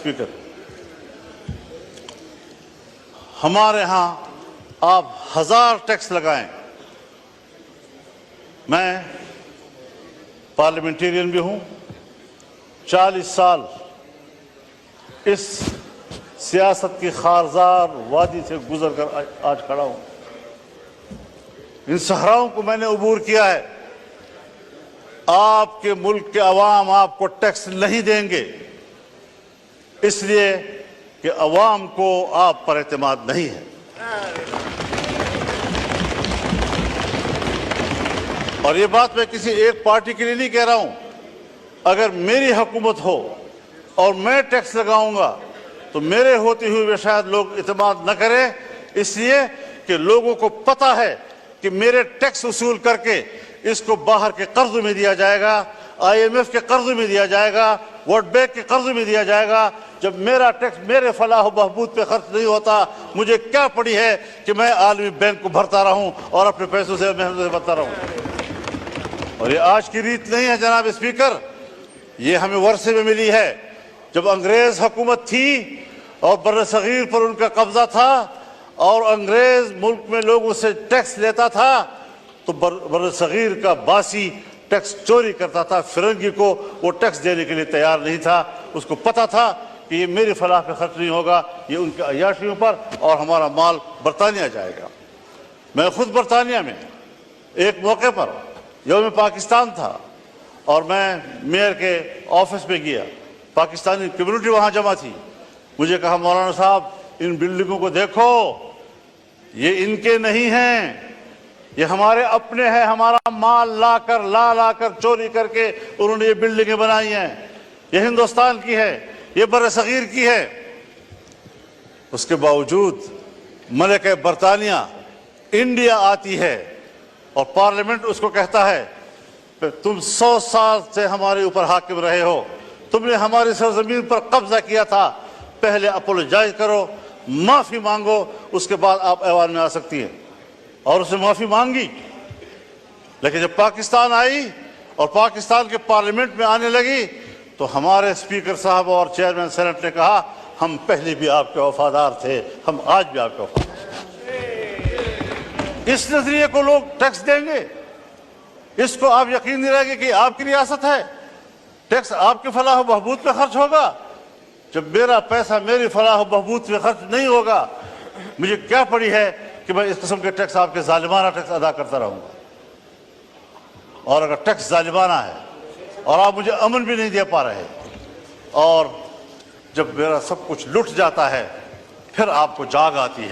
Speaker, हमारे यहाँ आप 1000 टैक्स लगाएं, मैं पार्लियामेंटेरियन भी हूँ, 40 साल इस सियासत की खारजार वादी से गुजर कर आज खड़ा हूँ। इन सहराओं को मैंने अबूर किया है। आपके मुल्क के अवाम आपको टैक्स नहीं देंगे, इसलिए कि अवाम को आप पर एतमाद नहीं है। और ये बात मैं किसी एक पार्टी के लिए नहीं कह रहा हूं। अगर मेरी हुकूमत हो और मैं टैक्स लगाऊंगा तो मेरे होते हुए शायद लोग एतमाद न करें, इसलिए कि लोगों को पता है कि मेरे टैक्स वसूल करके इसको बाहर के कर्ज में दिया जाएगा, IMF के कर्ज में दिया जाएगा, वर्ल्ड बैंक के कर्ज में दिया जाएगा। जब मेरा टैक्स मेरे फलाह बहबूद पे खर्च नहीं होता, मुझे क्या पड़ी है कि मैं आलमी बैंक को भरता रहूं और अपने पैसों से मेहनत से भरता रहूं। और ये आज की रीत नहीं है जनाब स्पीकर, ये हमें वर्षे में मिली है। जब अंग्रेज हुकूमत थी और बर्र-ए-सगीर पर उनका कब्जा था और अंग्रेज मुल्क में लोगों से टैक्स लेता था, तो बर्र-ए-सगीर का बासी टैक्स चोरी करता था। फिरंगी को वो टैक्स देने के लिए तैयार नहीं था। उसको पता था कि ये मेरी फलाह पे खर्च नहीं होगा, ये उनके अय्याशियों पर, और हमारा माल बरतानिया जाएगा। मैं खुद बरतानिया में एक मौके पर यौम पाकिस्तान था और मैं मेयर के ऑफिस में गया। पाकिस्तानी कम्युनिटी वहाँ जमा थी। मुझे कहा, मौलाना साहब इन बिल्डिंगों को देखो, ये इनके नहीं हैं, ये हमारे अपने हैं। हमारा माल ला कर चोरी करके उन्होंने ये बिल्डिंगें बनाई हैं। ये हिंदुस्तान की है, ये बर्र-ए-सगीर की है। उसके बावजूद मलिका बरतानिया इंडिया आती है और पार्लियामेंट उसको कहता है, तुम 100 साल से हमारे ऊपर हाकिम रहे हो, तुमने हमारी सरजमीन पर कब्जा किया था, पहले अपोलोजाइज करो, माफी मांगो, उसके बाद आप ऐवान में आ सकती हैं। और उसने माफी मांगी। लेकिन जब पाकिस्तान आई और पाकिस्तान के पार्लियामेंट में आने लगी तो हमारे स्पीकर साहब और चेयरमैन सेनेट ने कहा, हम पहले भी आपके वफादार थे, हम आज भी आपके वफादार हैं। इस नजरिए को लोग टैक्स देंगे, इसको आप यकीन नहीं रहेंगे कि आपकी रियासत है, टैक्स आपके फलाह बहबूद पे खर्च होगा। जब मेरा पैसा मेरी फलाह बहबूद पे खर्च नहीं होगा, मुझे क्या पड़ी है कि मैं इस किस्म के टैक्स, आपके जालिमाना टैक्स अदा करता रहूंगा। और अगर टैक्स जालिमाना है और आप मुझे अमन भी नहीं दे पा रहे, और जब मेरा सब कुछ लुट जाता है, फिर आपको जाग आती है।